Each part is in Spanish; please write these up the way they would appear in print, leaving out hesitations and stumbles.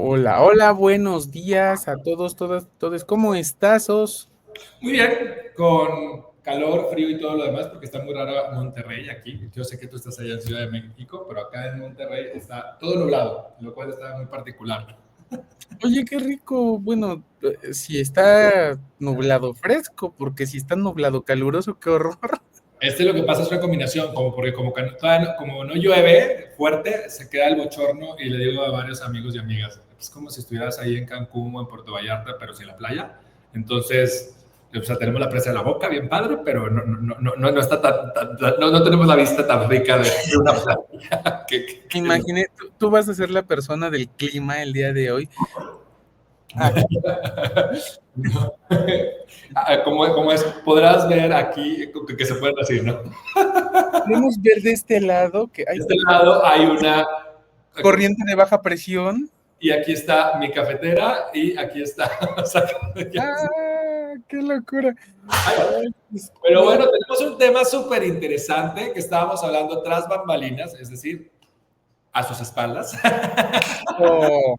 Hola, hola, buenos días a todos, todas, todos. ¿Cómo estás, Os? Muy bien, con calor, frío y todo lo demás, porque está muy raro Monterrey aquí. Yo sé que tú estás allá en Ciudad de México, pero acá en Monterrey está todo nublado, lo cual está muy particular. Oye, qué rico. Bueno, si está nublado fresco, porque si está nublado caluroso, qué horror. Lo que pasa es una combinación, porque como no llueve fuerte, se queda el bochorno y le digo a varios amigos y amigas, es como si estuvieras ahí en Cancún o en Puerto Vallarta, pero sin la playa. Entonces, o sea, tenemos la presa de la boca, bien padre, pero no está no tenemos la vista tan rica de una playa. Me imaginé, tú vas a ser la persona del clima el día de hoy. Aquí No. Como es, podrás ver aquí que se puede decir, ¿no? podemos ver de este lado que De hay este lado hay una, corriente de baja presión. y aquí está mi cafetera, y aquí está. ¡Ah, qué locura! Ay, pues, Pero mira, bueno, tenemos un tema súper interesante que estábamos hablando tras bambalinas, es decir, a sus espaldas. oh,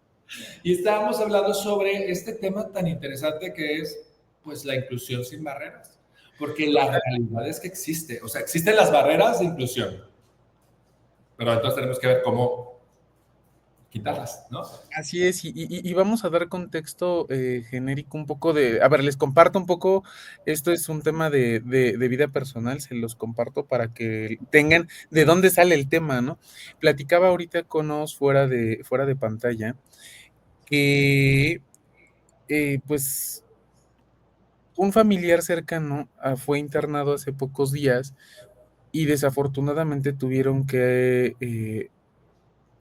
Y estábamos hablando sobre este tema tan interesante que es, pues, la inclusión sin barreras. Porque la realidad es que existe, o sea, existen las barreras de inclusión, pero entonces tenemos que ver cómo quitarlas, ¿no? así es, y vamos a dar contexto genérico un poco de, a ver, les comparto un poco, esto es un tema de vida personal, se los comparto para que tengan de dónde sale el tema, ¿no? Platicaba ahorita con Os fuera de pantalla, que pues un familiar cercano fue internado hace pocos días y desafortunadamente tuvieron que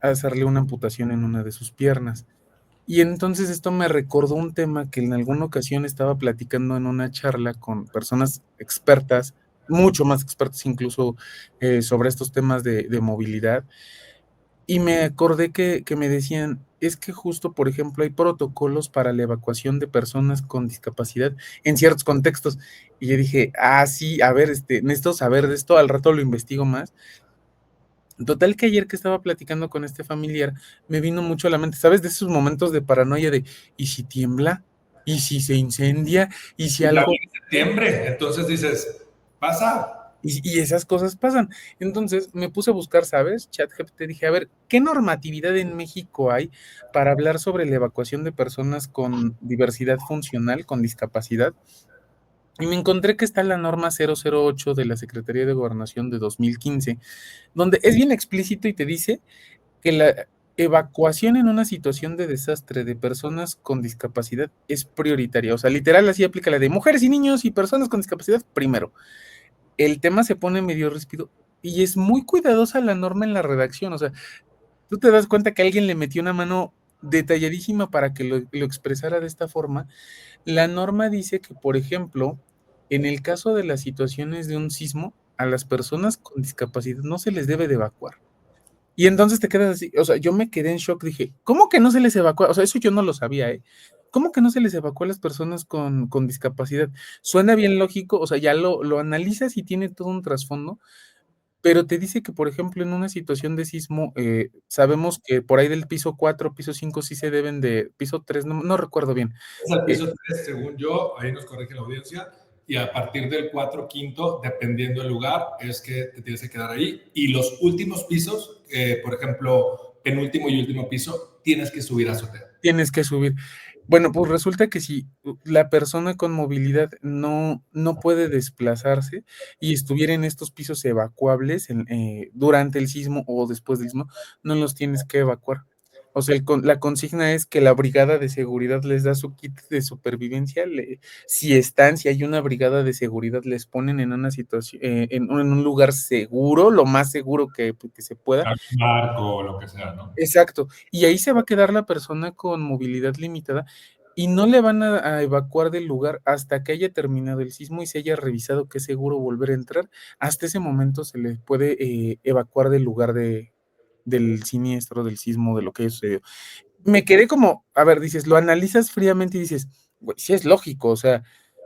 hacerle una amputación en una de sus piernas. Y entonces esto me recordó un tema que en alguna ocasión estaba platicando en una charla con personas expertas, mucho más expertas incluso sobre estos temas de movilidad, y me acordé que me decían, es que justo, por ejemplo, hay protocolos para la evacuación de personas con discapacidad en ciertos contextos. Y yo dije, ah, sí, a ver, necesito saber de esto, al rato lo investigo más. Total que ayer que estaba platicando con este familiar, me vino mucho a la mente, ¿sabes? De esos momentos de paranoia de, ¿y si tiembla? ¿Y si se incendia? ¿Y si Ya algo? viene septiembre, entonces dices, pasa. Y esas cosas pasan. Entonces me puse a buscar, ¿sabes? ChatGPT, dije, a ver, ¿qué normatividad en México hay para hablar sobre la evacuación de personas con diversidad funcional, con discapacidad? Y me encontré que está la norma 008 de la Secretaría de Gobernación de 2015, donde es bien explícito y te dice que la evacuación en una situación de desastre de personas con discapacidad es prioritaria. O sea, literal, así aplica la de mujeres y niños y personas con discapacidad primero. El tema se pone medio ríspido y es muy cuidadosa la norma en la redacción. O sea, tú te das cuenta que alguien le metió una mano detalladísima para que lo expresara de esta forma. La norma dice que, por ejemplo, en el caso de las situaciones de un sismo, a las personas con discapacidad no se les debe de evacuar. Y entonces te quedas así, o sea, yo me quedé en shock, dije, ¿cómo que no se les evacúa? O sea, eso yo no lo sabía, ¿eh? ¿Cómo que no se les evacúa a las personas con discapacidad? Suena bien lógico, o sea, ya lo analizas y tiene todo un trasfondo, pero te dice que, por ejemplo, en una situación de sismo, sabemos que por ahí del piso 4, piso 5 sí se deben de, piso 3, no recuerdo bien. Es al eh, piso 3, según yo, ahí nos corrige la audiencia, y a partir del 4 quinto, dependiendo del lugar, es que te tienes que quedar ahí. Y los últimos pisos, por ejemplo, penúltimo y último piso, tienes que subir a azotea. Tienes que subir. Bueno, pues resulta que si la persona con movilidad no puede desplazarse y estuviera en estos pisos evacuables durante el sismo o después del sismo, no los tienes que evacuar. O sea, la consigna es que la brigada de seguridad les da su kit de supervivencia. Si están, si hay una brigada de seguridad, les ponen en una situación, en un lugar seguro, lo más seguro que se pueda. Un barco o lo que sea, ¿no? Exacto. Y ahí se va a quedar la persona con movilidad limitada y no le van a evacuar del lugar hasta que haya terminado el sismo y se haya revisado que es seguro volver a entrar. Hasta ese momento se le puede evacuar del lugar del siniestro, del sismo, de lo que haya sucedido. Me quedé como, a ver, dices, lo analizas fríamente y dices, güey, sí es lógico, o sea,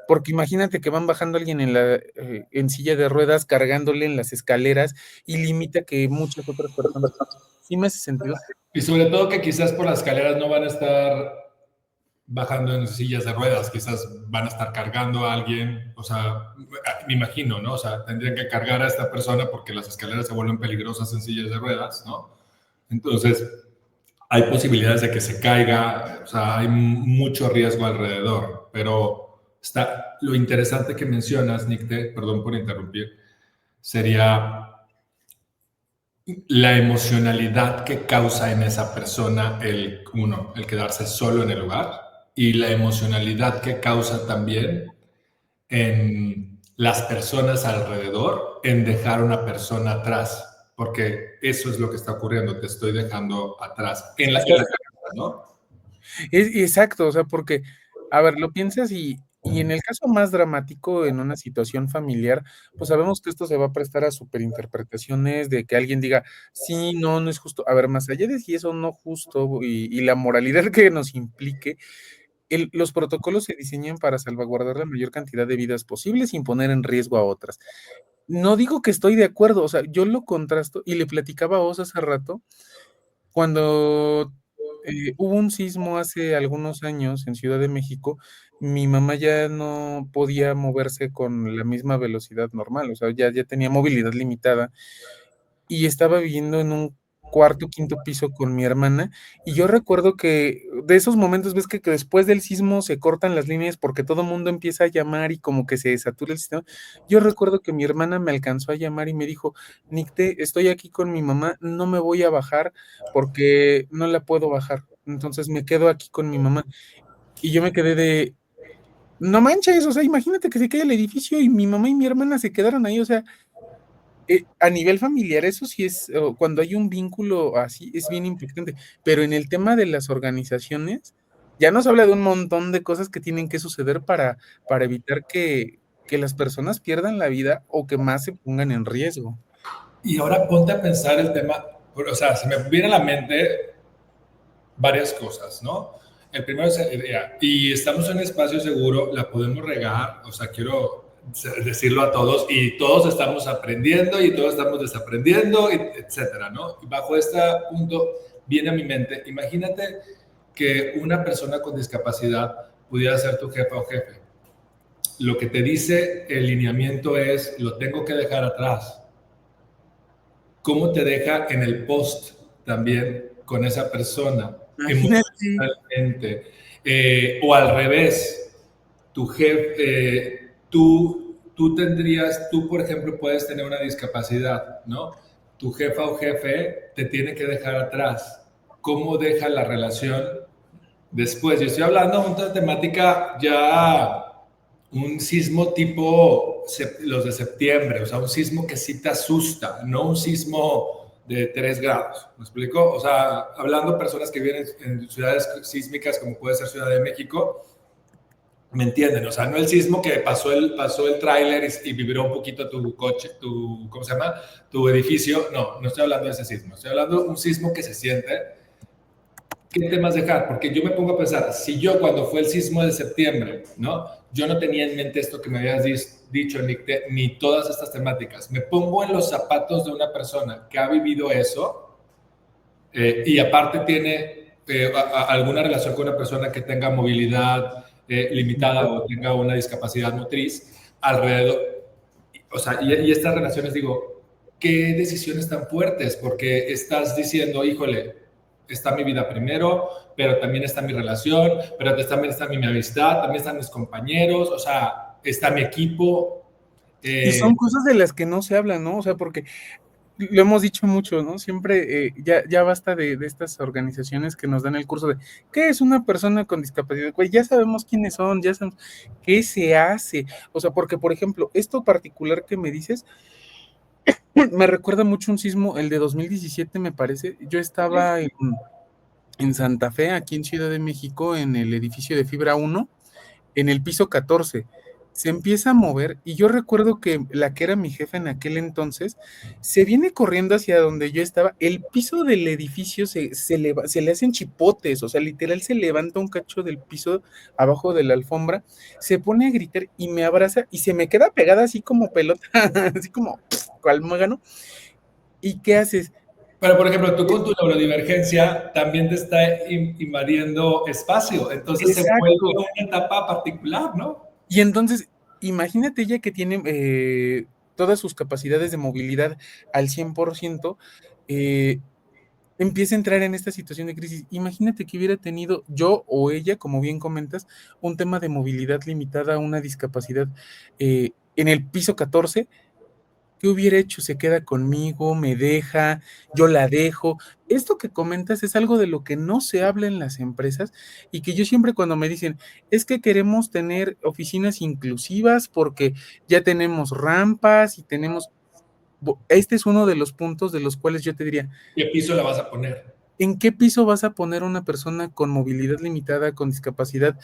porque imagínate que van bajando alguien en silla de ruedas, cargándole en las escaleras y limita que muchas otras personas. Sí me hace sentido. Y sobre todo que quizás por las escaleras no van a estar bajando en sillas de ruedas, quizás van a estar cargando a alguien, o sea, me imagino, ¿no? O sea, tendrían que cargar a esta persona porque las escaleras se vuelven peligrosas en sillas de ruedas, ¿no? Entonces, hay posibilidades de que se caiga, o sea, hay mucho riesgo alrededor, pero está, lo interesante que mencionas, Nicte, perdón por interrumpir, sería la emocionalidad que causa en esa persona el quedarse solo en el lugar y la emocionalidad que causa también en las personas alrededor en dejar a una persona atrás, porque eso es lo que está ocurriendo, te estoy dejando atrás en la cabeza, ¿no? Exacto, o sea, porque, a ver, lo piensas y en el caso más dramático, en una situación familiar, pues sabemos que esto se va a prestar a superinterpretaciones de que alguien diga: "Sí, no, no es justo". A ver, más allá de si eso no justo y la moralidad que nos implique, los protocolos se diseñan para salvaguardar la mayor cantidad de vidas posible sin poner en riesgo a otras. No digo que estoy de acuerdo, o sea, yo lo contrasto y le platicaba a Oz hace rato cuando, hubo un sismo hace algunos años en Ciudad de México, mi mamá ya no podía moverse con la misma velocidad normal, o sea, ya tenía movilidad limitada y estaba viviendo en un cuarto, quinto piso con mi hermana, y yo recuerdo que de esos momentos, ves que después del sismo se cortan las líneas porque todo mundo empieza a llamar y como que se satura el sistema. Yo recuerdo que mi hermana me alcanzó a llamar y me dijo: "Nicte, estoy aquí con mi mamá, no me voy a bajar porque no la puedo bajar, entonces me quedo aquí con mi mamá". Y yo me quedé de: "No manches, o sea, imagínate que se cae el edificio y mi mamá y mi hermana se quedaron ahí", o sea, a nivel familiar, eso sí es, cuando hay un vínculo así, es bien impactante, pero en el tema de las organizaciones, ya nos habla de un montón de cosas que tienen que suceder para evitar que las personas pierdan la vida o que más se pongan en riesgo. Y ahora ponte a pensar el tema, o sea, se me viene a la mente varias cosas, ¿no? El primero es, y estamos en un espacio seguro, la podemos regar, o sea, quiero decirlo a todos, y todos estamos aprendiendo y todos estamos desaprendiendo, etcétera, ¿no? Y bajo este punto viene a mi mente, imagínate que una persona con discapacidad pudiera ser tu jefa o jefe. Lo que te dice el lineamiento es, lo tengo que dejar atrás. ¿Cómo te deja en el post también con esa persona Imagínate. emocionalmente? O al revés, tu jefe, tú tendrías, tú por ejemplo puedes tener una discapacidad, ¿no? Tu jefa o jefe te tiene que dejar atrás. ¿Cómo deja la relación después? Yo estoy hablando de una temática ya, un sismo tipo los de septiembre, o sea, un sismo que sí te asusta, no un sismo de 3 grados, ¿me explico? O sea, hablando personas que viven en ciudades sísmicas como puede ser Ciudad de México, ¿me entienden? O sea, no el sismo que pasó el tráiler y vibró un poquito tu coche, tu, ¿cómo se llama? Tu edificio. No, no estoy hablando de ese sismo. Estoy hablando de un sismo que se siente. ¿Qué temas dejar? Porque yo me pongo a pensar, si yo cuando fue el sismo de septiembre, ¿no? Yo no tenía en mente esto que me habías dicho, ni todas estas temáticas. Me pongo en los zapatos de una persona que ha vivido eso y aparte tiene alguna relación con una persona que tenga movilidad limitada o tenga una discapacidad motriz alrededor. O sea, y estas relaciones, digo, qué decisiones tan fuertes, porque estás diciendo, híjole, está mi vida primero, pero también está mi relación, pero también está mi amistad, también están mis compañeros, o sea, está mi equipo. Y son cosas de las que no se habla, ¿no? O sea, porque lo hemos dicho mucho, ¿no? Siempre, ya basta de estas organizaciones que nos dan el curso de, ¿qué es una persona con discapacidad? Güey, ya sabemos quiénes son, ya sabemos qué se hace. O sea, porque, por ejemplo, esto particular que me dices, me recuerda mucho un sismo, el de 2017, me parece. Yo estaba en Santa Fe, aquí en Ciudad de México, en el edificio de Fibra 1, en el piso 14. Se empieza a mover y yo recuerdo que la que era mi jefa en aquel entonces se viene corriendo hacia donde yo estaba. El piso del edificio se le hacen chipotes, o sea, literal se levanta un cacho del piso abajo de la alfombra, se pone a gritar y me abraza y se me queda pegada así como pelota, así como cual muégano. ¿Y qué haces? Pero, por ejemplo, tú con tu neurodivergencia también te está invadiendo espacio, entonces se vuelve Exacto. una etapa particular, ¿no? Y entonces, imagínate ella que tiene todas sus capacidades de movilidad al 100%, empieza a entrar en esta situación de crisis. Imagínate que hubiera tenido yo o ella, como bien comentas, un tema de movilidad limitada, una discapacidad en el piso 14. ¿Qué hubiera hecho? Se queda conmigo, me deja, yo la dejo. Esto que comentas es algo de lo que no se habla en las empresas y que yo siempre cuando me dicen, es que queremos tener oficinas inclusivas porque ya tenemos rampas y tenemos, este es uno de los puntos de los cuales yo te diría, ¿Qué piso la vas a poner? ¿en qué piso vas a poner a una persona con movilidad limitada, con discapacidad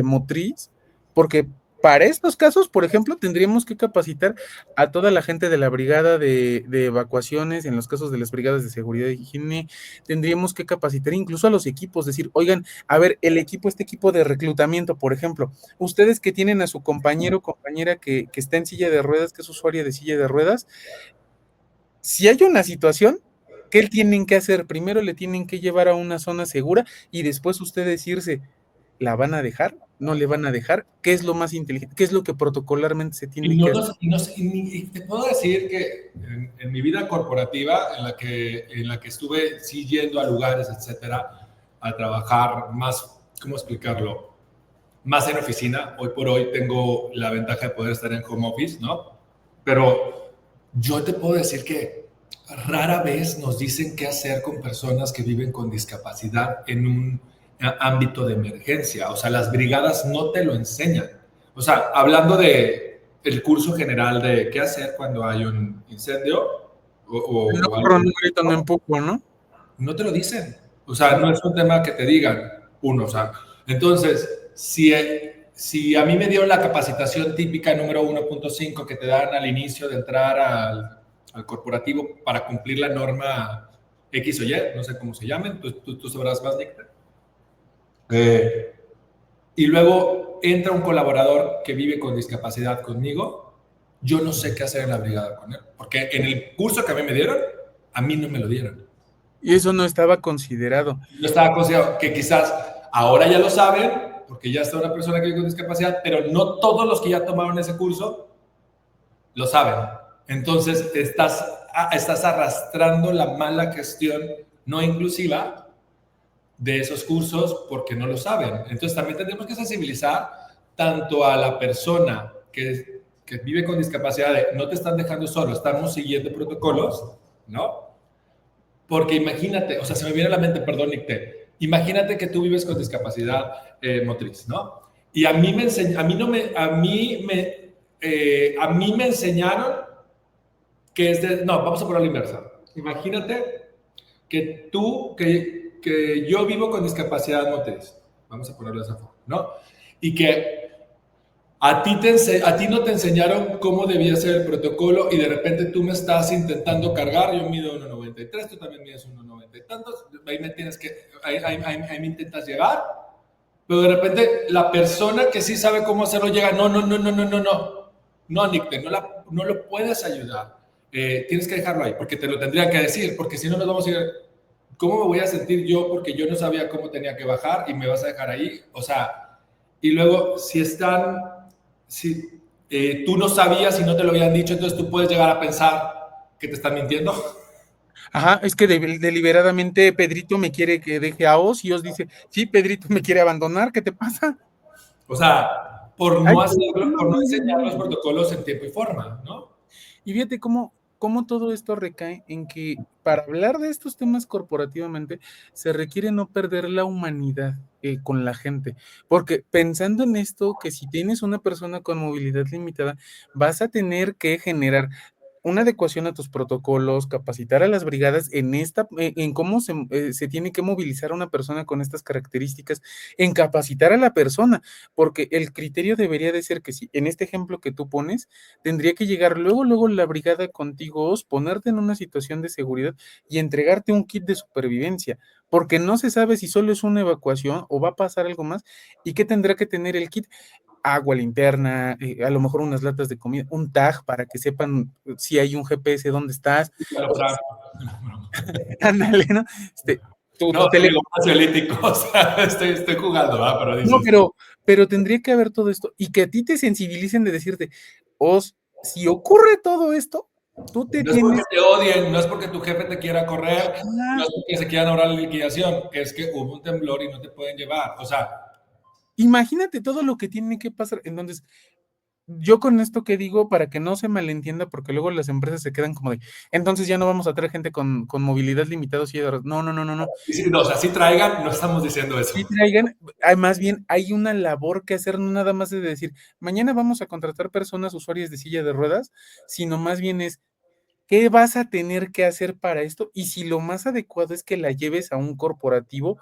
motriz? Porque para estos casos, por ejemplo, tendríamos que capacitar a toda la gente de la brigada de evacuaciones, en los casos de las brigadas de seguridad y higiene, tendríamos que capacitar incluso a los equipos, decir, oigan, a ver, el equipo, este equipo de reclutamiento, por ejemplo, ustedes que tienen a su compañero o compañera que está en silla de ruedas, que es usuaria de silla de ruedas, si hay una situación, ¿qué tienen que hacer? Primero le tienen que llevar a una zona segura y después ustedes irse. ¿La van a dejar? ¿No le van a dejar? ¿Qué es lo más inteligente? ¿Qué es lo que protocolarmente se tiene Y, no que hacer? nos, y, nos, y te puedo decir que en mi vida corporativa, en la que estuve sí yendo a lugares, etcétera, a trabajar más, ¿cómo explicarlo? Más en oficina. Hoy por hoy tengo la ventaja de poder estar en home office, ¿no? Pero yo te puedo decir que rara vez nos dicen qué hacer con personas que viven con discapacidad en un ámbito de emergencia. O sea, las brigadas no te lo enseñan. O sea, hablando de el curso general de qué hacer cuando hay un incendio No o corro, algo, no grito, no empujo, ¿no? no te lo dicen. O sea, no es un tema que te digan uno. O sea, entonces, si a mí me dieron la capacitación típica número 1.5 que te dan al inicio de entrar al corporativo para cumplir la norma X o Y, no sé cómo se llamen, tú sabrás más, Nick. Eh, y luego entra un colaborador que vive con discapacidad conmigo, yo no sé qué hacer en la brigada con él, porque en el curso que a mí me dieron, a mí no me lo dieron. Y eso no estaba considerado. Yo estaba considerando que quizás ahora ya lo saben, porque ya está una persona que vive con discapacidad, pero no todos los que ya tomaron ese curso lo saben. Entonces estás arrastrando la mala gestión no inclusiva de esos cursos porque no lo saben. Entonces también tenemos que sensibilizar tanto a la persona que vive con discapacidad de no te están dejando solo, estamos siguiendo protocolos, ¿no? Porque imagínate, o sea, se me viene a la mente, perdón, Nicté, imagínate que tú vives con discapacidad motriz, ¿no? Y a mí me enseñaron, a mí me enseñaron que es de, no, vamos a ponerlo inversa. Imagínate que yo vivo con discapacidad motriz, vamos a ponerlo de esa forma, ¿no? Y que a ti no te enseñaron cómo debía ser el protocolo y de repente tú me estás intentando cargar, yo mido 1,93, tú también mides 1,90 y tantos, ahí me intentas llegar, pero de repente la persona que sí sabe cómo hacerlo llega, no, no, no, no, no, no, no, no, Nick, no lo puedes ayudar, tienes que dejarlo ahí, porque te lo tendrían que decir, porque si no nos vamos a ir, ¿cómo me voy a sentir yo porque yo no sabía cómo tenía que bajar y me vas a dejar ahí? O sea, y luego si tú no sabías y no te lo habían dicho, entonces tú puedes llegar a pensar que te están mintiendo. Ajá, es que deliberadamente Pedrito me quiere que deje a Oz y Oz dice, sí, Pedrito me quiere abandonar, ¿qué te pasa? O sea, por Hay no que hacerlo, decirlo, por no no, enseñar no, los no. protocolos en tiempo y forma, ¿no? Y fíjate cómo todo esto recae en que para hablar de estos temas corporativamente se requiere no perder la humanidad con la gente, porque pensando en esto, que si tienes una persona con movilidad limitada, vas a tener que generar una adecuación a tus protocolos, capacitar a las brigadas en cómo se tiene que movilizar a una persona con estas características, en capacitar a la persona, porque el criterio debería de ser que si en este ejemplo que tú pones, tendría que llegar luego la brigada contigo, ponerte en una situación de seguridad y entregarte un kit de supervivencia, porque no se sabe si solo es una evacuación o va a pasar algo más y qué tendrá que tener el kit, agua, linterna, a lo mejor unas latas de comida, un tag para que sepan si hay un GPS, dónde estás. Claro, claro. Ándale, ¿no? No, Tu te digo teléfono. ansiolítico, o sea, estoy jugando, ¿verdad? Pero No, dices, pero tendría que haber todo esto y que a ti te sensibilicen de decirte, Os, si ocurre todo esto, tú te no es porque tienes. te odien, no es porque tu jefe te quiera correr, no Ah, es porque se quieran ahorrar la liquidación, es que hubo un temblor y no te pueden llevar. O sea, imagínate todo lo que tiene que pasar. Entonces, yo con esto que digo, para que no se malentienda, porque luego las empresas se quedan como de, entonces ya no vamos a traer gente con movilidad limitada, sí, no, no, no, no, no. sí, no, o sea, si traigan, no estamos diciendo Sí eso. traigan, más bien hay una labor que hacer, no nada más de decir, mañana vamos a contratar personas usuarias de silla de ruedas, sino más bien es, ¿qué vas a tener que hacer para esto? Y si lo más adecuado es que la lleves a un corporativo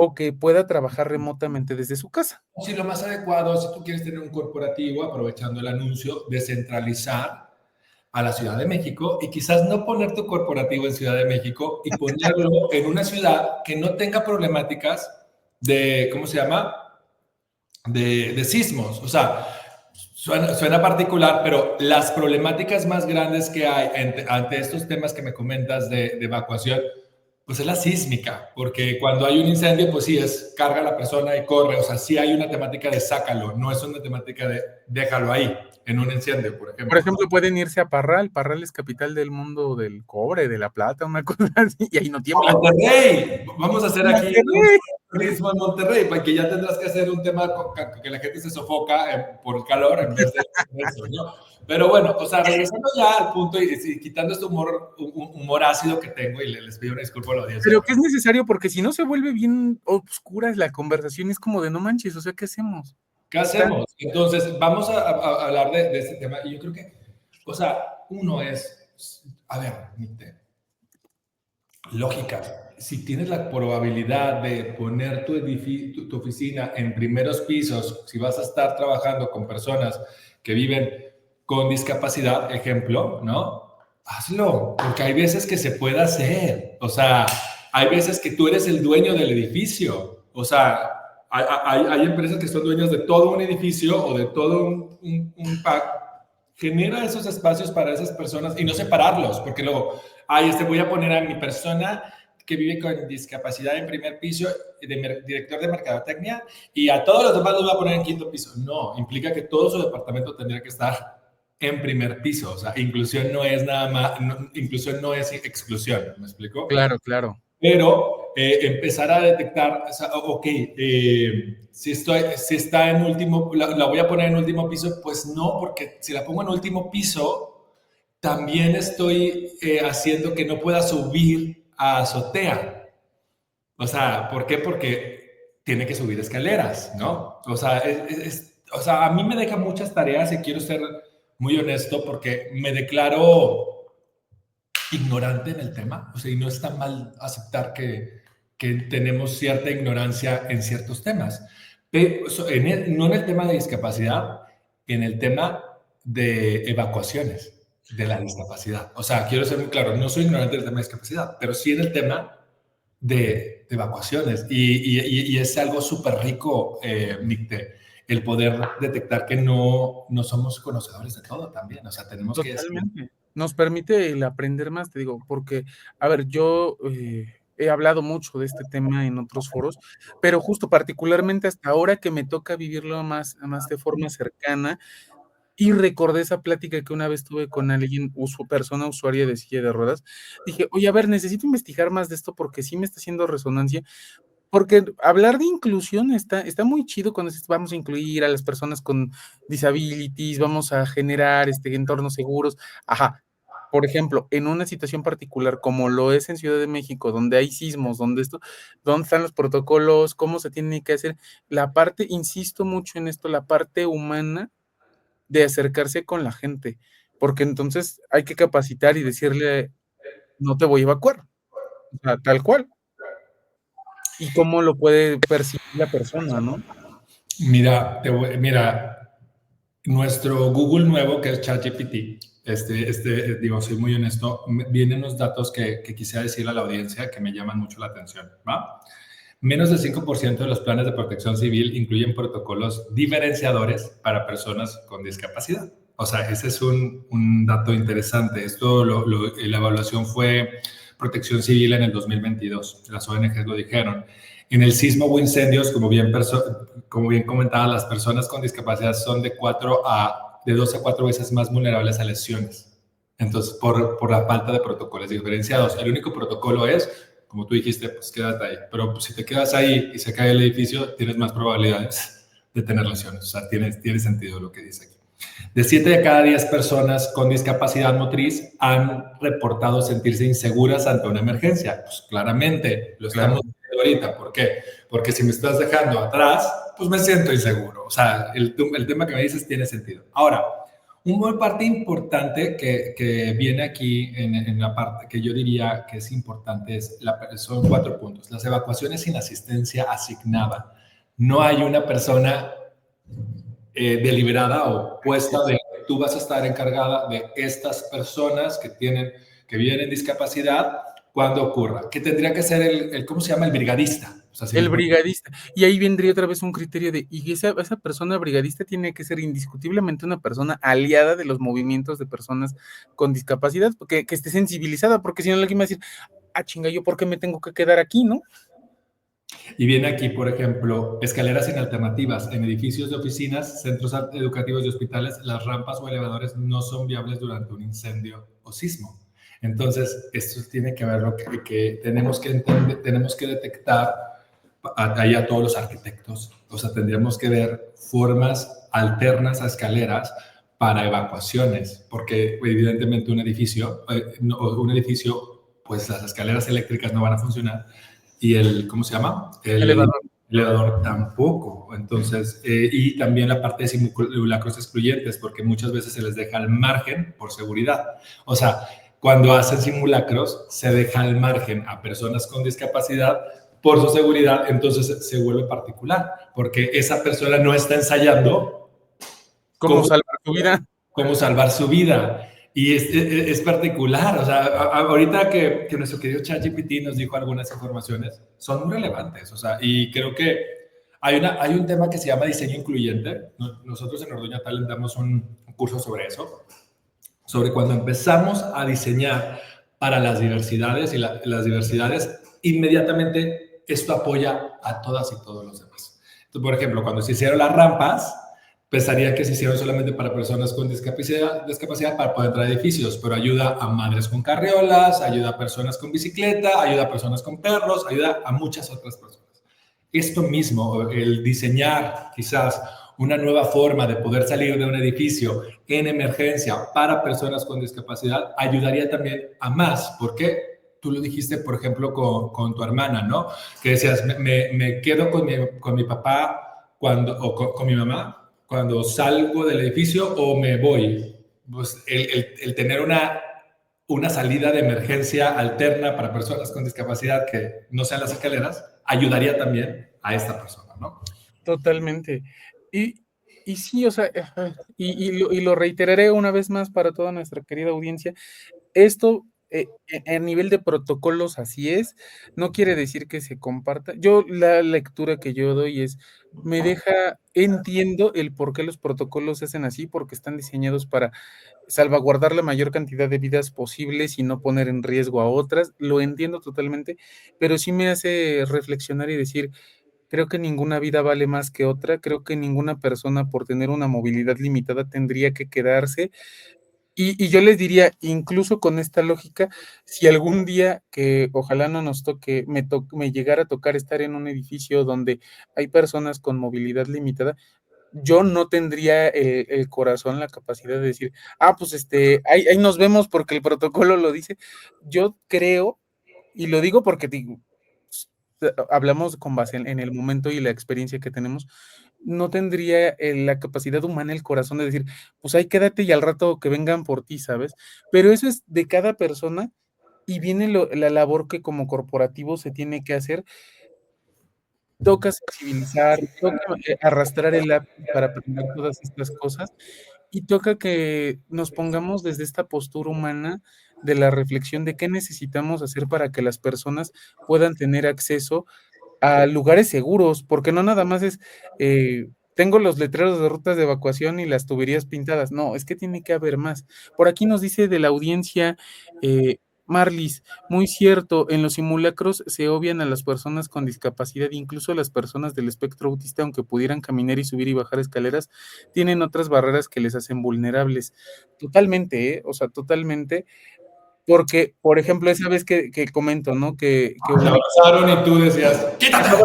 o que pueda trabajar remotamente desde su casa. Si lo más adecuado, si tú quieres tener un corporativo, aprovechando el anuncio, descentralizar a la Ciudad de México y quizás no poner tu corporativo en Ciudad de México y ponerlo en una ciudad que no tenga problemáticas de, ¿cómo se llama? De sismos. O sea, suena particular, pero las problemáticas más grandes que hay ante estos temas que me comentas de evacuación, pues es la sísmica, porque cuando hay un incendio, pues sí, es carga a la persona y corre, o sea, sí hay una temática de sácalo, no es una temática de déjalo ahí, en un incendio, por Por ejemplo. ejemplo, pueden irse a Parral. Parral es capital del mundo del cobre, de la plata, una cosa así, y ahí no A tiembla. Monterrey, vamos a hacer aquí un Monterrey. turismo en Monterrey, porque ya tendrás que hacer un tema que la gente se sofoca por el calor en vez de eso, ¿no? Pero bueno, o sea, regresando ya al punto y quitando este humor ácido que tengo, y les pido una disculpa a la audiencia. Pero que es necesario porque si no se vuelve bien oscura la conversación, es como de no manches, o sea, ¿qué hacemos? ¿Qué Está, hacemos? Entonces, vamos a hablar de este tema. Y yo creo que, o sea, uno es, a ver, lógica. Si tienes la probabilidad de poner tu oficina en primeros pisos, si vas a estar trabajando con personas que viven con discapacidad, ejemplo, ¿no? Hazlo, porque hay veces que se puede hacer. O sea, hay veces que tú eres el dueño del edificio. O sea, hay empresas que son dueñas de todo un edificio o de todo un pack. Genera esos espacios para esas personas y no separarlos, porque luego, voy a poner a mi persona que vive con discapacidad en primer piso, director de mercadotecnia, y a todos los demás los voy a poner en quinto piso. No, implica que todo su departamento tendría que estar en primer piso. O sea, inclusión no es nada más, inclusión no es exclusión, ¿me explico? claro, claro. Pero empezar a detectar, o sea, ok, si está en último, la voy a poner en último piso, pues no, porque si la pongo en último piso, también estoy haciendo que no pueda subir a azotea. O sea, ¿por qué? Porque tiene que subir escaleras, ¿no? O sea, o sea, a mí me deja muchas tareas y quiero ser muy honesto porque me declaro ignorante en el tema, o sea, y no está mal aceptar que tenemos cierta ignorancia en ciertos temas, pero no en el tema de discapacidad, en el tema de evacuaciones de la discapacidad. O sea, quiero ser muy claro, no soy ignorante del tema de discapacidad, pero sí en el tema de evacuaciones. Y es algo súper rico, Nicte, el poder detectar que no somos conocedores de todo también. O sea, tenemos que decir, Totalmente. Nos permite el aprender más, te digo, porque, a ver, yo he hablado mucho de este tema en otros foros, pero justo particularmente hasta ahora que me toca vivirlo más de forma cercana, y recordé esa plática que una vez tuve con alguien, persona usuaria de silla de ruedas. Dije, oye, a ver, necesito investigar más de esto porque sí me está haciendo resonancia. Porque hablar de inclusión está muy chido cuando dices, vamos a incluir a las personas con disabilities, vamos a generar entornos seguros. Ajá. Por ejemplo, en una situación particular como lo es en Ciudad de México, donde hay sismos, donde están los protocolos, cómo se tiene que hacer, la parte, insisto mucho en esto, la parte humana de acercarse con la gente, porque entonces hay que capacitar y decirle, no te voy a evacuar, o sea, tal cual. Y cómo lo puede percibir la persona, ¿no? mira, nuestro Google nuevo, que es ChatGPT, digo, soy muy honesto, vienen unos datos que quisiera decirle a la audiencia que me llaman mucho la atención, ¿va? Menos del 5% de los planes de protección civil incluyen protocolos diferenciadores para personas con discapacidad. O sea, ese es un dato interesante. La evaluación fue Protección Civil en el 2022. Las ONGs lo dijeron. En el sismo o incendios, como bien comentaba, las personas con discapacidad son de 2 a 4 veces más vulnerables a lesiones. Entonces, por la falta de protocolos diferenciados. El único protocolo es, como tú dijiste, pues quédate ahí. Pero pues, si te quedas ahí y se cae el edificio, tienes más probabilidades de tener lesiones. O sea, tiene sentido lo que dice aquí. De 7 de cada 10 personas con discapacidad motriz han reportado sentirse inseguras ante una emergencia. Pues claramente lo estamos viendo ahorita. ¿Por qué? Porque si me estás dejando atrás, pues me siento inseguro. O sea, el tema que me dices tiene sentido. Ahora, una parte importante que viene aquí en la parte que yo diría que es importante son 4 puntos. Las evacuaciones sin asistencia asignada. No hay una persona deliberada o puesta de tú vas a estar encargada de estas personas que viven en discapacidad cuando ocurra. ¿Qué tendría que ser ¿cómo se llama? El brigadista. O sea, el brigadista. Y ahí vendría otra vez un criterio y esa persona brigadista tiene que ser indiscutiblemente una persona aliada de los movimientos de personas con discapacidad, que esté sensibilizada, porque si no alguien va a decir, chinga, ¿yo por qué me tengo que quedar aquí, no? Y viene aquí, por ejemplo, escaleras sin alternativas. En edificios de oficinas, centros educativos y hospitales, las rampas o elevadores no son viables durante un incendio o sismo. Entonces, esto tiene que ver lo que tenemos que entender, tenemos que detectar ahí a todos los arquitectos. O sea, tendríamos que ver formas alternas a escaleras para evacuaciones, porque evidentemente un edificio, pues las escaleras eléctricas no van a funcionar y ¿cómo se llama? El elevador tampoco. Entonces, y también la parte de simulacros excluyentes, porque muchas veces se les deja al margen por seguridad. O sea, cuando hacen simulacros, se deja al margen a personas con discapacidad por su seguridad, entonces se vuelve particular, porque esa persona no está ensayando cómo salvar su vida. Cómo salvar su vida. Y es particular, o sea, ahorita que nuestro querido ChatGPT nos dijo algunas informaciones, son muy relevantes, o sea, y creo que hay un tema que se llama diseño incluyente. Nosotros en Orduña Talent damos un curso sobre eso, sobre cuando empezamos a diseñar para las diversidades y las diversidades, inmediatamente esto apoya a todas y todos los demás. Entonces, por ejemplo, cuando se hicieron las rampas, pensaría que se hicieron solamente para personas con discapacidad para poder entrar a edificios, pero ayuda a madres con carriolas, ayuda a personas con bicicleta, ayuda a personas con perros, ayuda a muchas otras personas. Esto mismo, el diseñar quizás una nueva forma de poder salir de un edificio en emergencia para personas con discapacidad, ayudaría también a más. ¿Por qué? Tú lo dijiste, por ejemplo, con tu hermana, ¿no? Que decías, me quedo con mi papá o con mi mamá cuando salgo del edificio o me voy. Pues el tener una salida de emergencia alterna para personas con discapacidad que no sean las escaleras, ayudaría también a esta persona, ¿no? Totalmente. Y sí, o sea, y lo reiteraré una vez más para toda nuestra querida audiencia, esto, a nivel de protocolos así es, no quiere decir que se comparta. Yo la lectura que yo doy entiendo el por qué los protocolos se hacen así, porque están diseñados para salvaguardar la mayor cantidad de vidas posibles y no poner en riesgo a otras, lo entiendo totalmente, pero sí me hace reflexionar y decir, creo que ninguna vida vale más que otra, creo que ninguna persona por tener una movilidad limitada tendría que quedarse y yo les diría, incluso con esta lógica, si algún día que ojalá no nos toque, me llegara a tocar estar en un edificio donde hay personas con movilidad limitada, yo no tendría el corazón, la capacidad de decir, pues ahí nos vemos porque el protocolo lo dice. Yo creo, y lo digo porque digo, hablamos con base en el momento y la experiencia que tenemos, no tendría la capacidad humana, el corazón de decir, pues ahí quédate y al rato que vengan por ti, ¿sabes? Pero eso es de cada persona y viene la labor que como corporativo se tiene que hacer. Toca sensibilizar, toca arrastrar el lápiz para aprender todas estas cosas y toca que nos pongamos desde esta postura humana de la reflexión de qué necesitamos hacer para que las personas puedan tener acceso a lugares seguros, porque no nada más es, tengo los letreros de rutas de evacuación y las tuberías pintadas. No, es que tiene que haber más. Por aquí nos dice de la audiencia, Marlis, muy cierto, en los simulacros se obvian a las personas con discapacidad, incluso las personas del espectro autista, aunque pudieran caminar y subir y bajar escaleras, tienen otras barreras que les hacen vulnerables. Totalmente, ¿eh? O sea, totalmente, porque, por ejemplo, esa vez que comento, ¿no? Que Te abrazaron y tú decías, ¡quítate!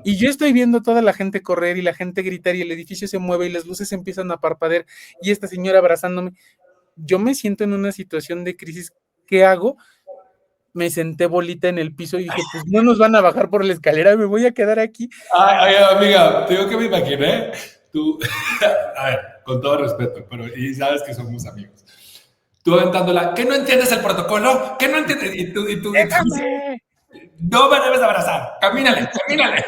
y yo estoy viendo toda la gente correr y la gente gritar y el edificio se mueve y las luces empiezan a parpadear y esta señora abrazándome. Yo me siento en una situación de crisis. ¿Qué hago? Me senté bolita en el piso y dije, pues no nos van a bajar por la escalera, me voy a quedar aquí. Ay, amiga, te digo que me imaginé, tú, a ver, con todo respeto, pero y sabes que somos amigos. Tú aventándola, ¿qué no entiendes el protocolo? ¿Qué no entiendes? Y tú ¡Déjame! no me debes abrazar, camínale, camínale.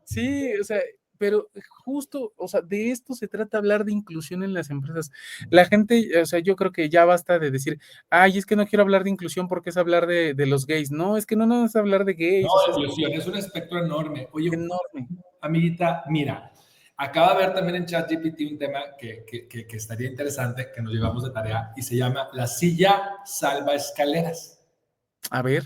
Sí, o sea, pero justo, o sea, de esto se trata hablar de inclusión en las empresas. La gente, o sea, yo creo que ya basta de decir, ay, es que no quiero hablar de inclusión porque es hablar de los gays. No, es que no es hablar de No, gays, o sea, es inclusión es un espectro enorme. Oye, enorme. amiguita, mira, acaba de ver también en ChatGPT un tema que estaría interesante, que nos llevamos de tarea, y se llama la silla salva escaleras. A ver,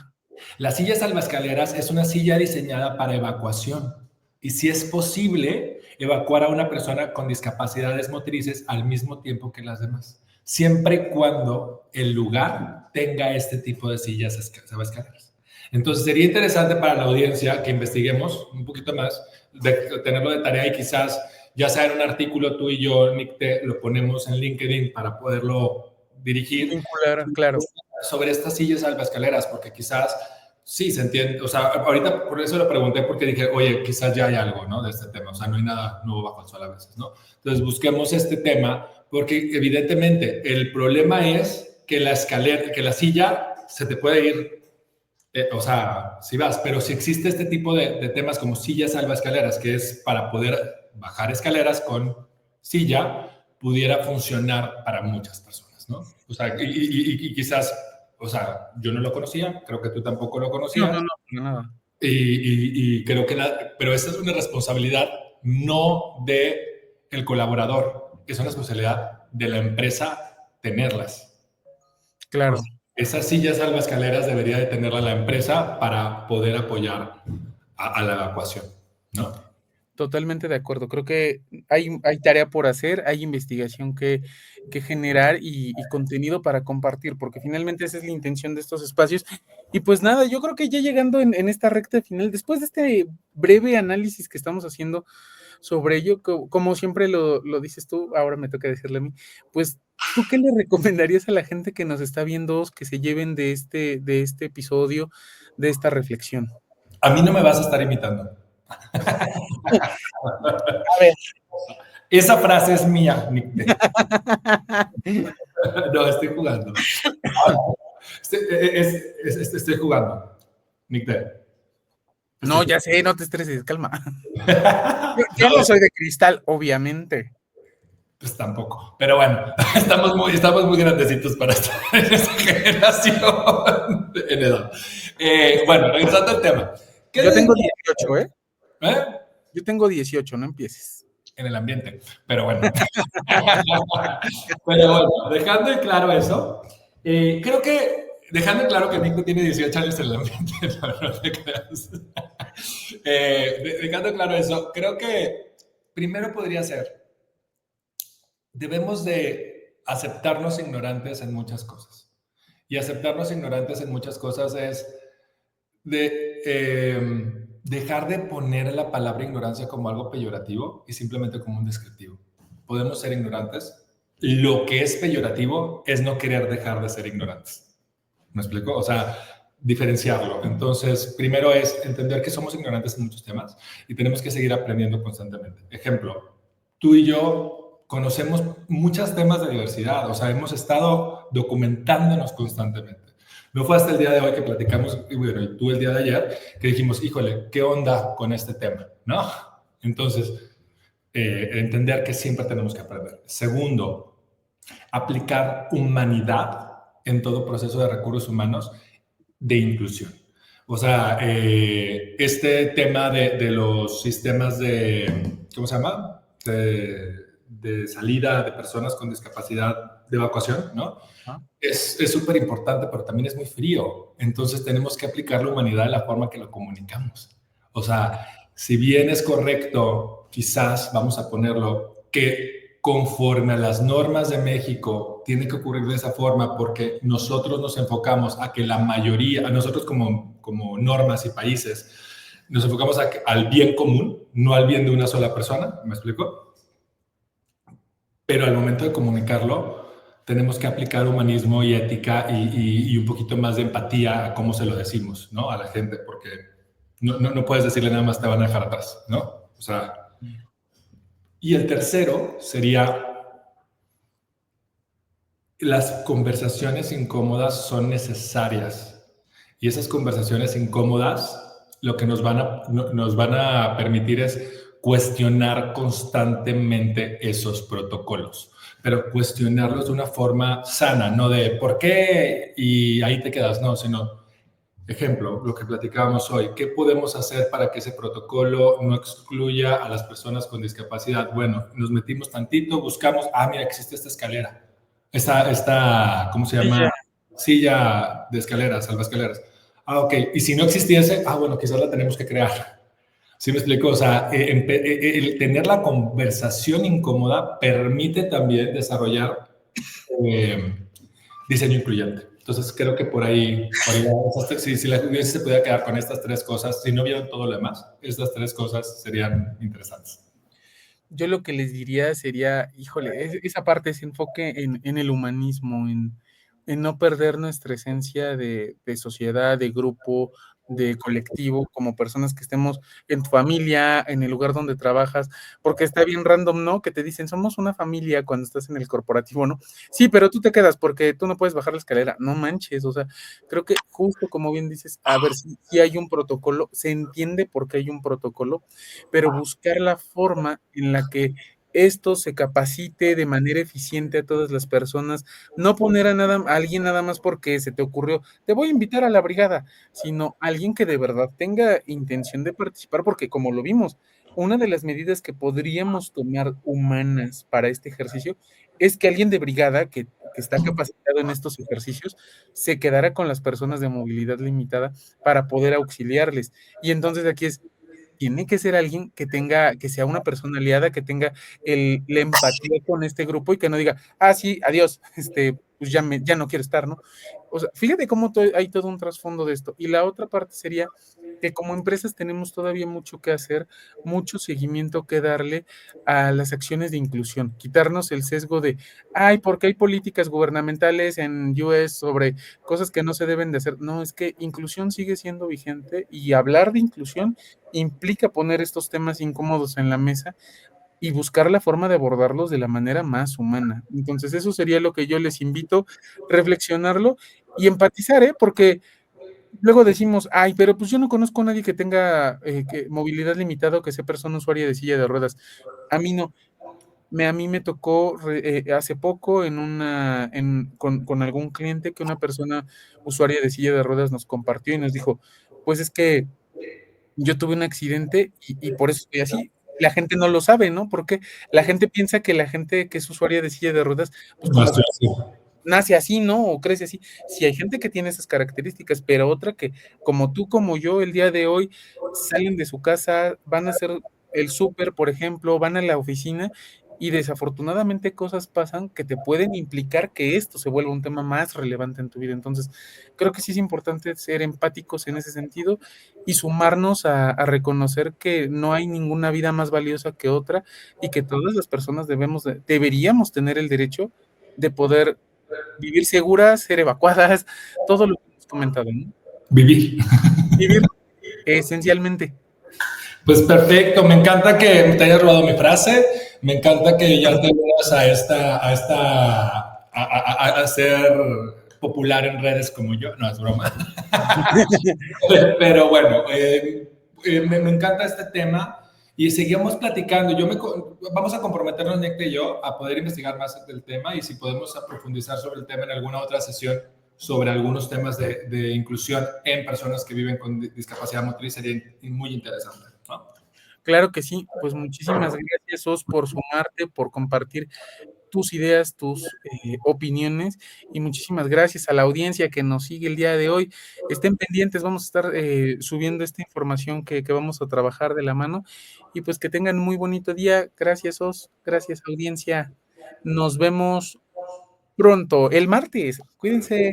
La silla salvaescaleras es una silla diseñada para evacuación y si es posible evacuar a una persona con discapacidades motrices al mismo tiempo que las demás, siempre y cuando el lugar tenga este tipo de sillas salvaescaleras. Entonces sería interesante para la audiencia que investiguemos un poquito más, de tenerlo de tarea y quizás ya sea en un artículo tú y yo, Nick, te lo ponemos en LinkedIn para poderlo dirigir vincular, claro. sobre estas sillas salvaescaleras, porque quizás sí se entiende, o sea, ahorita por eso lo pregunté, porque dije, oye, quizás ya hay algo, ¿no? De este tema, o sea, no hay nada nuevo bajo el sol a veces, ¿no? Entonces busquemos este tema, porque evidentemente el problema es que la escalera, que la silla se te puede ir, o sea, si vas, pero si existe este tipo de temas como sillas salvaescaleras, que es para poder bajar escaleras con silla, pudiera funcionar para muchas personas, ¿no? O sea, y quizás, o sea, yo no lo conocía, creo que tú tampoco lo No, conocías, no, no, no, nada. y creo que, pero esa es una responsabilidad no de el colaborador, es una responsabilidad de la empresa tenerlas. O Claro. sea, esas sillas salvaescaleras debería de tenerla la empresa para poder apoyar a la evacuación, ¿no? Totalmente de acuerdo. Creo que hay tarea por hacer, hay investigación que generar y contenido para compartir, porque finalmente esa es la intención de estos espacios. Y pues nada, yo creo que ya llegando en esta recta final, después de este breve análisis que estamos haciendo sobre ello, como siempre lo dices tú, ahora me toca decirle a mí, pues, ¿tú qué le recomendarías a la gente que nos está viendo, que se lleven de este episodio, de esta reflexión? A mí no me vas a estar imitando. A ver. Esa frase es mía, Nick. No, estoy jugando. Estoy jugando, Nick. No, ya sé, no te estreses, calma. Yo no No, soy de cristal, obviamente. pues tampoco. Pero bueno, estamos muy grandecitos para estar en esa generación en edad. Bueno, regresando al tema. ¿Qué Yo le tengo diría? 18, ¿eh? ¿Eh? Yo tengo 18, no empieces. En el ambiente. Pero bueno. Pero bueno, dejando en claro eso, creo que dejando claro que Nico tiene 18 años en el ambiente, no te creas. Dejando claro eso, creo que primero podría ser, debemos de aceptarnos ignorantes en muchas cosas. Y aceptarnos ignorantes en muchas cosas es de dejar de poner la palabra ignorancia como algo peyorativo y simplemente como un descriptivo. Podemos ser ignorantes. Lo que es peyorativo es no querer dejar de ser ignorantes. ¿Me explico? O sea, diferenciarlo. Entonces, primero es entender que somos ignorantes en muchos temas y tenemos que seguir aprendiendo constantemente. Ejemplo, tú y yo conocemos muchos temas de diversidad, o sea, hemos estado documentándonos constantemente. No fue hasta el día de hoy que platicamos, y bueno, y tú el día de ayer, que dijimos, híjole, ¿qué onda con este tema? ¿No? Entonces, entender que siempre tenemos que aprender. Segundo, aplicar humanidad en todo proceso de recursos humanos de inclusión. O sea, este tema de los sistemas de, ¿cómo se llama? De salida de personas con discapacidad de evacuación, ¿no? Ajá. Es súper importante, pero también es muy frío. Entonces tenemos que aplicar la humanidad de la forma que lo comunicamos. O sea, si bien es correcto, quizás vamos a ponerlo, que conforme a las normas de México tiene que ocurrir de esa forma porque nosotros nos enfocamos a que la mayoría, a nosotros como normas y países, nos enfocamos al bien común, no al bien de una sola persona, ¿me explico? Pero al momento de comunicarlo, tenemos que aplicar humanismo y ética y un poquito más de empatía a cómo se lo decimos, ¿no? A la gente, porque no puedes decirle nada más te van a dejar atrás, ¿no? O sea, y el tercero sería las conversaciones incómodas son necesarias y esas conversaciones incómodas lo que nos van a permitir es cuestionar constantemente esos protocolos, pero cuestionarlos de una forma sana, no de ¿por qué? Y ahí te quedas, no, sino, ejemplo, lo que platicábamos hoy, ¿qué podemos hacer para que ese protocolo no excluya a las personas con discapacidad? Bueno, nos metimos tantito, buscamos, mira, existe esta escalera, ¿cómo se Sí, llama? ya. Silla de escaleras, salvaescaleras. Ok, y si no existiese, bueno, quizás la tenemos que crear. ¿Sí me explico? O sea, el tener la conversación incómoda permite también desarrollar eh, diseño incluyente. Entonces, creo que si la audiencia se pudiera quedar con estas tres cosas, si no vieron todo lo demás, estas tres cosas serían interesantes. Yo lo que les diría sería, híjole, esa parte, ese enfoque en el humanismo, en no perder nuestra esencia de sociedad, de grupo, de colectivo, como personas que estemos en tu familia, en el lugar donde trabajas, porque está bien random, ¿no? Que te dicen, somos una familia cuando estás en el corporativo, ¿no? Sí, pero tú te quedas porque tú no puedes bajar la escalera. No manches, o sea, creo que justo como bien dices, a ver, si hay un protocolo, se entiende por qué hay un protocolo, pero buscar la forma en la que esto se capacite de manera eficiente a todas las personas, no poner a alguien nada más porque se te ocurrió, te voy a invitar a la brigada, sino alguien que de verdad tenga intención de participar, porque como lo vimos, una de las medidas que podríamos tomar humanas para este ejercicio es que alguien de brigada que está capacitado en estos ejercicios se quedara con las personas de movilidad limitada para poder auxiliarles. Y entonces aquí es, tiene que ser alguien que tenga, que sea una persona aliada, que tenga la empatía con este grupo y que no diga, sí, adiós, pues ya no quiero estar, ¿no? O sea, fíjate cómo hay todo un trasfondo de esto. Y la otra parte sería que como empresas tenemos todavía mucho que hacer, mucho seguimiento que darle a las acciones de inclusión, quitarnos el sesgo de, porque hay políticas gubernamentales en US sobre cosas que no se deben de hacer. No, es que inclusión sigue siendo vigente y hablar de inclusión implica poner estos temas incómodos en la mesa y buscar la forma de abordarlos de la manera más humana. Entonces, eso sería lo que yo les invito, reflexionarlo y empatizar, ¿eh? Porque luego decimos, pero pues yo no conozco a nadie que tenga movilidad limitada o que sea persona usuaria de silla de ruedas. A mí no. A mí me tocó hace poco con algún cliente que una persona usuaria de silla de ruedas nos compartió y nos dijo, pues es que yo tuve un accidente y por eso estoy así. La gente no lo sabe, ¿no? Porque la gente piensa que la gente que es usuaria de silla de ruedas, pues No como estoy así. nace así, ¿no? O crece así. Sí, hay gente que tiene esas características, pero otra que, como tú, como yo, el día de hoy, salen de su casa, van a hacer el súper, por ejemplo, van a la oficina y desafortunadamente cosas pasan que te pueden implicar que esto se vuelva un tema más relevante en tu vida. Entonces, creo que sí es importante ser empáticos en ese sentido y sumarnos a reconocer que no hay ninguna vida más valiosa que otra y que todas las personas deberíamos tener el derecho de poder vivir seguras, ser evacuadas, todo lo que hemos comentado, ¿no? Vivir. Vivir esencialmente. Pues perfecto, me encanta que te hayas robado mi frase, me encanta que ya te unas a ser popular en redes como yo, no es broma. Pero bueno, me encanta este tema y seguimos platicando. Vamos a comprometernos, Nick y yo, a poder investigar más del tema y si podemos profundizar sobre el tema en alguna otra sesión sobre algunos temas de inclusión en personas que viven con discapacidad motriz sería muy interesante, ¿no? Claro que sí, pues muchísimas gracias, Os, por sumarte, por compartir tus ideas, tus, opiniones, y muchísimas gracias a la audiencia que nos sigue el día de hoy. Estén pendientes, vamos a estar, subiendo esta información que vamos a trabajar de la mano, y pues que tengan muy bonito día. Gracias, Os, gracias, audiencia. Nos vemos pronto, el martes. Cuídense.